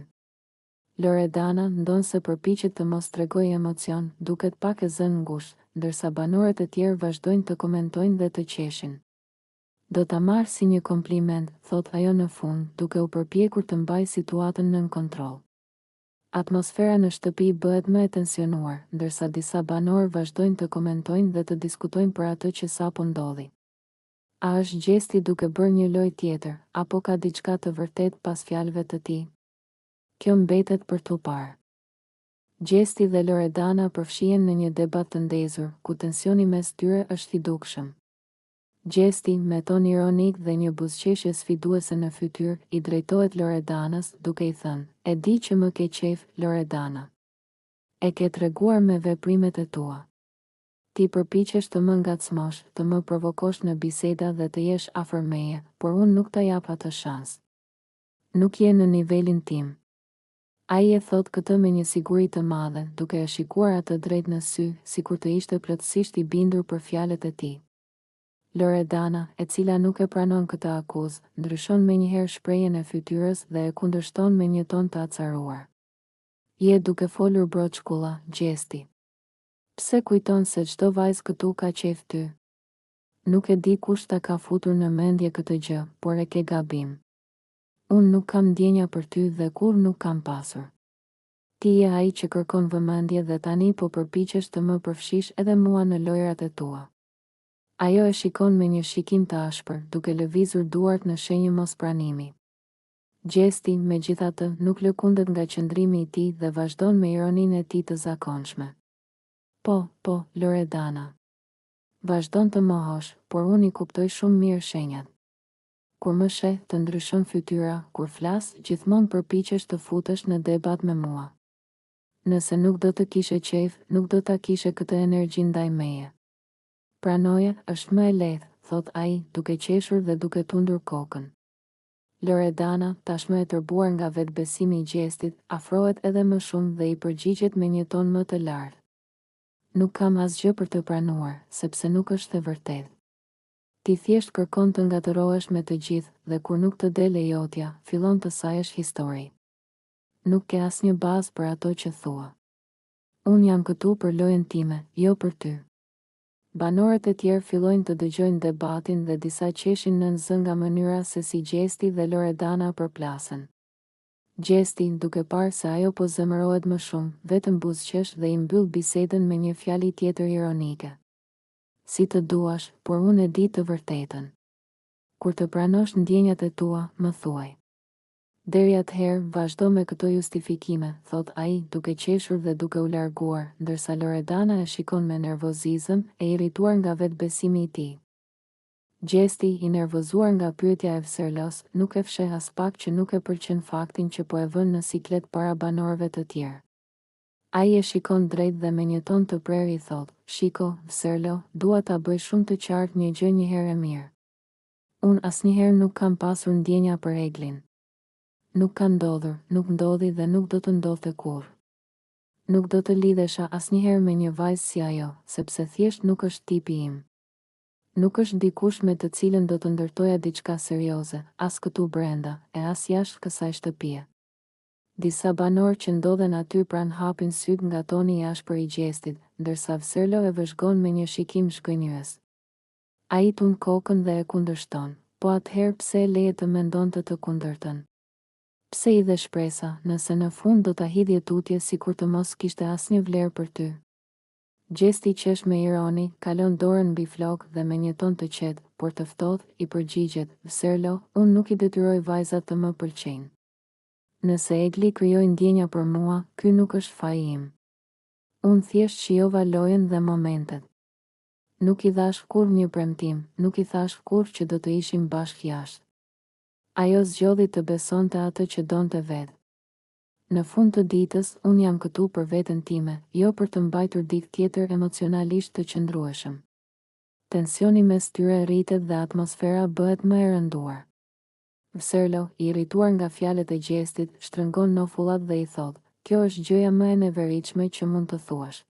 Loredana ndonë se përpiqet të mos tregoj emocion, duket pak e zënë ngushtë, ndërsa banorët e tjerë vazhdojnë të komentojnë dhe të qeshin. Do ta marr si një kompliment, thot ajo në fund, duke u përpjekur të mbajë situatën nën kontroll. Atmosfera në shtëpi bëhet më e tensionuar, ndërsa disa banorë vazhdojnë të komentojnë dhe të diskutojnë për atë që sapo ndodhi. A është Gjesti duke bërë një lojë tjetër, apo ka diçka të vërtet pas fjalëve të tij? Kjo mbetet për t'u parë. Gjesti dhe Loredana përfshihen në një debat të ndezur, ku tensioni mes tyre është i dukshëm. Gjesti, me ton ironik dhe një buzëqeshje sfiduese në fytyrë, i drejtohet Loredanës, duke i thënë: "E di që më ke qejf, Loredana. E ke treguar me veprimet e tua. Ti përpiqesh të më ngacmosh, të më provokosh në biseda dhe të jesh afër meje, por unë nuk ta jap atë shans. Nuk je në nivelin tim." Ai e thot këtë me një siguri të madhe, duke e shikuar atë drejt në sy, sikur të ishte plotësisht i bindur për fjalët e tij. Loredana, e cila nuk e pranon këtë akuzë, ndryshon menjëherë shprehjen e fytyrës dhe e kundërshton me një ton të acaruar. Je duke folur broçkulla, Gjesti. Pse kujton se çdo vajzë këtu ka qejf ty? Nuk e di kush ta ka futur në mendje këtë gjë, por e ke gabim. Unë nuk kam ndjenja për ty dhe kur nuk kam pasur. Ti je ai që kërkon vëmendje dhe tani po përpiqesh të më përfshish edhe mua në lojrat e tua. Ajo e shikon me një shikim të ashpër, duke lëvizur duart në shenjë mospranimi. Gjesti, megjithatë, nuk lëkundet nga qëndrimi i tij dhe vazhdon me ironinë e tij të zakonshme. Po, Loredana. Vazhdon të mohosh, por unë i kuptoj shumë mirë shenjat. Kur më sheh, të ndryshon fytyra, kur flas, gjithmonë përpiqesh të futesh në debat me mua. Nëse nuk do të kishe qejf, nuk do ta kishe këtë energji ndaj meje. Pranoje, është më e lehtë, thot ai, duke qeshur dhe duke tundur kokën. Loredana, tashmë e tërbuar nga vetbesimi i Gjestit, afrohet edhe më shumë dhe i përgjigjet me një ton më të lartë. Nuk kam asgjë për të pranuar, sepse nuk është e vërtetë. Ti thjesht kërkon të ngatërohesh me të gjithë dhe kur nuk të del lejotja, fillon të sajesh histori. Nuk ke asnjë bazë për ato që thua. Unë jam këtu për lojën time, jo për ty. Banorët e tjerë fillojnë të dëgjojnë debatin dhe disa qeshin nën zë nga mënyra se si Gjesti dhe Loredana përplasen. Gjesti, duke parë se ajo po zemërohet më shumë, vetëm buzëqesh dhe i mbyll bisedën me një fjali tjetër ironike. Si të duash, por unë e di të vërtetën. Kur të pranosh ndjenjat e tua, më thuaj. Deri atëherë, vazhdo me këto justifikime, thot ai, duke qeshur dhe duke u larguar, ndërsa Loredana e shikon me nervozizëm, e irrituar nga vetbesimi i tij. Gjesti, i nervozuar nga pyetja e Vserlos, nuk e fsheh as pak që nuk e pëlqen faktin që po e vën në siklet para banorëve të tjerë. Ai e shikon drejt dhe me një ton të prerë i thot: "Shiko, Vserlo, dua ta bëj shumë të qartë një gjë një herë e mirë. Unë asnjëherë nuk kam pasur ndjenja për Eglin. Nuk ka ndodhur, nuk ndodhi dhe nuk do të ndodhte kurrë. Nuk do të lidhesha asnjëherë me një vajzë si ajo, sepse thjesht nuk është tipi im. Nuk është dikush me të cilën do të ndërtoja diçka serioze, as këtu brenda, e as jashtë kësaj shtëpie." Disa banorë që ndodhen aty pranë hapin syt nga toni i ashpër i Gjestit, ndërsa Vserlo e vëzhgon me një shikim shkënjyes. Ai tund kokën dhe e kundërshton, po atëherë pse e leje të mendonte të kundërtën? Pse i dhe shpresa, nëse në fund do ta hidhje tutje sikur të mos kishte asnjë vlerë për ty? Gjesti qesh me ironi, kalon dorën mbi flokë dhe me një ton të qetë, por të ftohtë, i përgjigjet: "Vserlo, unë nuk i detyroj vajzat të më pëlqejnë. Nëse Egli krijoi ndjenja për mua, ky nuk është faji im. Unë thjesht shijova lojën dhe momentet. Nuk i dhash kurrë një premtim, nuk i thash kurrë që do të ishim bashkë jashtë. Ajo zgjodhi të besonte atë që donte vetë. Në fund të ditës, unë jam këtu për veten time, jo për të mbajtur dikë tjetër emocionalisht të qëndrueshëm. Tensioni mes tyre rritet dhe atmosfera bëhet më e rënduar. Vserlo, i irrituar nga fjalët e Gjestit, shtrëngon nofullat dhe i thot: "Kjo është gjëja më e neveritshme që mund të thuash.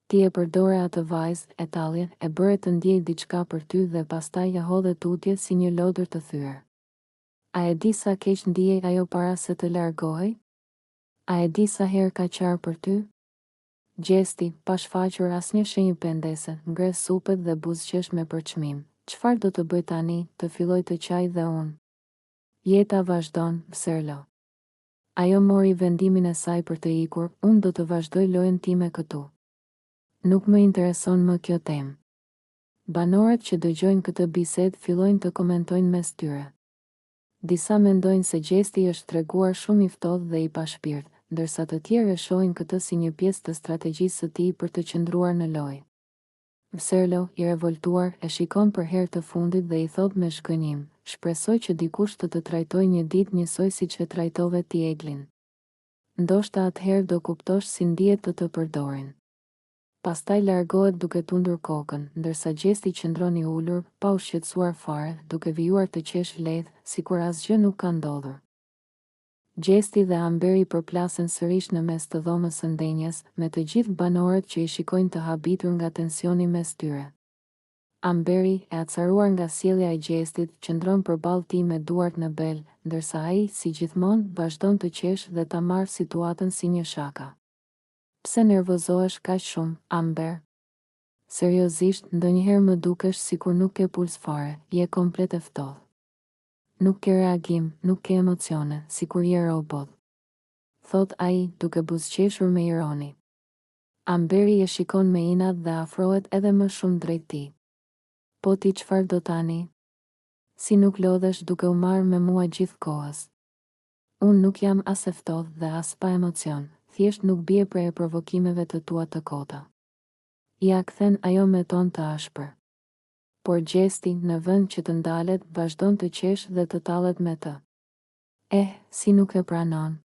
Ti e përdore atë vajzë, e tallje, e bëre të ndjej diçka për ty dhe pastaj ja hodhe tutje si një lodër të thyer. A e di sa keq ndjej ajo para se të largohej? A e di sa herë ka qarë për ty?" Gjesti, pa shfaqur asnjë shenjë pendese, ngres supet dhe buzëqesh me përçmim. "Çfarë do të bëj tani? Të filloj të qaj dhe unë?" Jeta vazhdon, Vserlo. Ajo mori vendimin e saj për të ikur, unë do të vazhdoj lojën time këtu. Nuk më intereson më kjo temë. Banorët që dëgjojnë këtë bisedë fillojnë të komentojnë mes tyre. Disa mendojnë se Gjesti është treguar shumë i ftohtë dhe i pa shpirt, ndërsa të tjerë e shohin këtë si një pjesë të strategjisë së tij për të qëndruar në lojë. Vserlo, i revoltuar, e shikon për herë të fundit dhe i thot me shkënim: "Shpresoj që dikush të trajtojë një ditë njësoj siç e trajtove ti Eglin. Ndoshta atëherë do kuptosh si ndihet të përdorin." Pastaj largohet duke tundur kokën, ndërsa Gjesti qëndron i ulur, pa u shqetësuar fare, duke vijuar të qesh lehtë, sikur asgjë nuk ka ndodhur. Gjesti dhe Amberi përplasen sërish në mes të dhomës së ndenjes, me të gjithë banorët që i shikojnë të habitur nga tensioni mes tyre. Amberi, e acaruar nga sjellja e Gjestit, qëndron përballë tij me duart në bel, ndërsa ai, si gjithmonë, vazhdon të qesh dhe ta marrë situatën si një shaka. "Pse nervozohesh kaq shumë, Amber? Seriozisht, ndonjëherë më dukesh sikur nuk ke puls fare, je komplet e ftohtë. Nuk ke reagim, nuk ke emocione, sikur je robot," thot ai, duke buzëqeshur me ironi. Amberi e shikon me inat dhe afrohet edhe më shumë drejt tij. "Po ti çfarë do tani? Si nuk lodhesh duke u marrë me mua gjithë kohës? Unë nuk jam as e ftohtë dhe as pa emocion, thjesht nuk bie prej provokimeve të tua të kota." Ja kthen ajo me ton të ashpër. Por Gjesti, në vend që të ndalet, vazhdon të qesh dhe të tallet me të. Si nuk e pranon?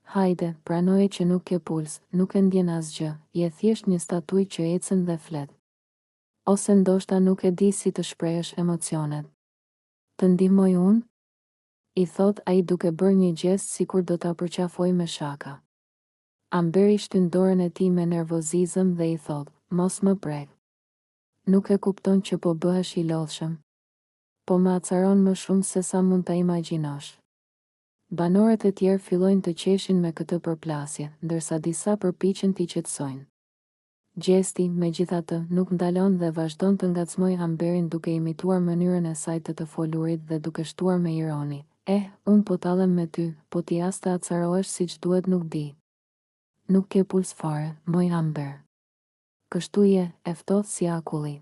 Hajde, pranoje që nuk ke puls, nuk e ndjen asgjë, je thjesht një statuj që ecën dhe flet. Ose ndoshta nuk e di si të shprehesh emocionet. Të ndihmoj unë? I thot ai duke bërë një gjest sikur do ta përqafoj me shaka. Amberi shtyn dorën e tij me nervozizëm dhe i thot: "Mos më prek. Nuk e kupton që po bëhesh i lodhshëm. Po më acaron më shumë se sa mund ta imagjinosh." Banorët e tjerë fillojnë të qeshin me këtë përplasje, ndërsa disa përpiqen t'i qetësojnë. Gjesti, megjithatë, nuk ndalon dhe vazhdon të ngacmojë Amberin duke imituar mënyrën e saj të folurit dhe duke shtuar me ironi: "Unë po tallem me ty, po ti as të acarohesh siç duhet nuk di. Nuk ke puls fare, moj Amber. Kështu je, e ftohtë si akulli."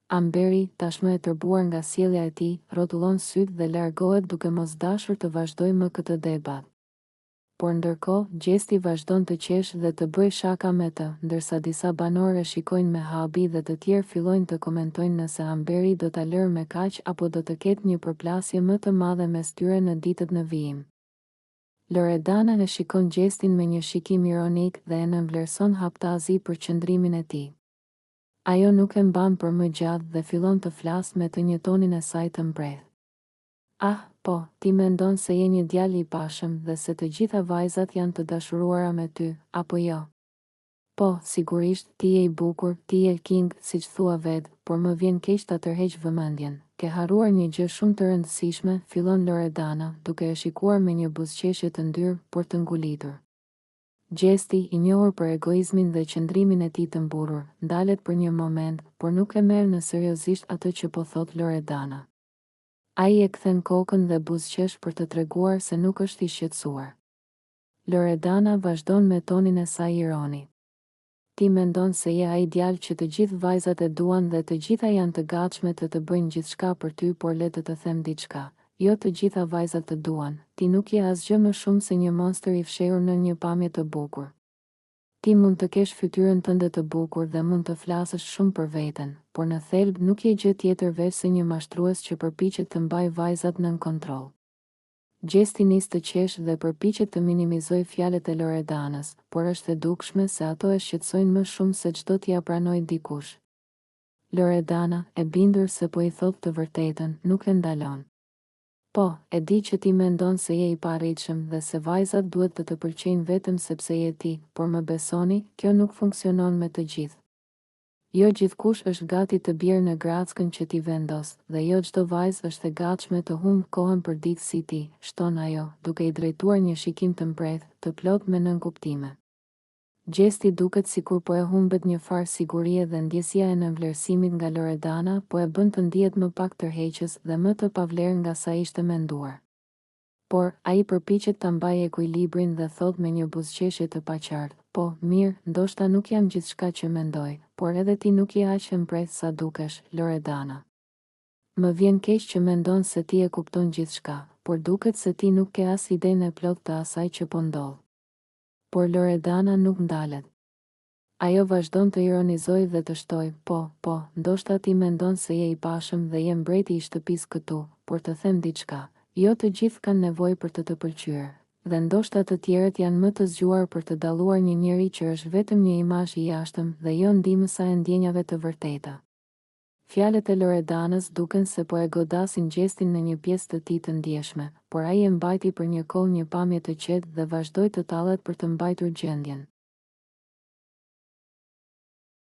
Amberi, tashmë e tërbuar nga sjellja e tij, rrotullon sytë dhe largohet duke mos dashur të vazhdojë më këtë debat. Por ndërkohë, Gjesti vazhdon të qesh dhe të bëj shaka me të, ndërsa disa banorë shikojnë me habi dhe të tjerë fillojnë të komentojnë nëse Amberi do ta lërë me kaq apo do të ketë një përplasje më të madhe mes tyre në ditët në vijim. Loredana e shikon Gjestin me një shikim ironik dhe e nënvlerëson haptazi për qëndrimin e tij. Ajo nuk e mban për më gjatë dhe fillon të flasë me të një tonin e saj të mprehtë. Po, ti mendon se je një djalë i pashëm dhe se të gjitha vajzat janë të dashuruara me ty, apo jo? Po, sigurisht, ti je i bukur, ti je king, siç thua vetë, por më vjen keq ta tërheq vëmendjen. Ke harruar një gjë shumë të rëndësishme, fillon Loredana, duke e shikuar me një buzëqeshje të ndyrë, por të ngulitur. Gjesti, i njohur për egoizmin dhe qëndrimin e tij të mburur, ndalet për një moment, por nuk e merr në seriozisht atë që po thot Loredana. Ai e kthen kokën dhe buzëqesh për të treguar se nuk është i shqetësuar. Loredana vazhdon me tonin e saj ironi: "Ti mendon se je ai djalë që të gjithë vajzat e duan dhe të gjitha janë të gatshme të bëjnë gjithçka për ty, por le të them diçka. Jo të gjitha vajzat të duan, ti nuk je asgjë më shumë se një monster i fshehur në një pamje të bukur. Ti mund të kesh fytyrën tënde të bukur dhe mund të flasësh shumë për veten, por në thelb nuk je gjë tjetër veç se një mashtrues që përpiqet të mbajë vajzat nën kontroll. Gjesti nis të qesh dhe përpiqet të minimizoj fjalët e Loredanës, por është e dukshme se ato e shqetësojnë më shumë se çdo t'ia pranojë dikush. Loredana, e bindur se po i thot të vërtetën, nuk e ndalon. Po, e di që ti mendon se je i parritshëm dhe se vajzat duhet të të pëlqejnë vetëm sepse je ti, por më besoni, kjo nuk funksionon me të gjithë. Jo gjithkush është gati të bjerë në grackën që ti vendos, dhe jo çdo vajzë është e gatshme të humbë kohën për ditë si ti, shton ajo, duke i drejtuar një shikim të mprehtë, të plot me nënkuptime. Gjesti duket sikur po e humbet një farë sigurie dhe ndjesia e nënvlerësimit nga Loredana po e bën të ndihet më pak tërheqës dhe më të pavlerë nga sa ishte menduar. Por, ai përpiqet ta mbajë ekuilibrin dhe thot me një buzëqeshje të paqartë, po, mirë, ndoshta nuk jam gjithçka që mendoj, por edhe ti nuk je aq e mprehtë sa dukesh, Loredana. Më vjen keq që mendon se ti e kupton gjithçka, por duket se ti nuk ke as idenë e plotë të asaj që po ndodh. Por Loredana nuk ndalet. Ajo vazhdon të ironizoj dhe të shtoj, po, ndoshta ti mendon se je i pashëm dhe je mbreti i shtëpisë këtu, por të them diçka, jo të gjithë kanë nevojë për të pëlqyer, dhe ndoshta të tjerët janë më të zgjuar për të dalluar një njeri që është vetëm një imazh i jashtëm dhe jo ndihmësa e ndjenjave të vërteta. Fjalët e Loredanës duken se po e godasin gjestin në një pjesë të tij të ndjeshme, por ai e mbajti për një kohë një pamje të qetë dhe vazhdoi të tallet për të mbajtur gjendjen.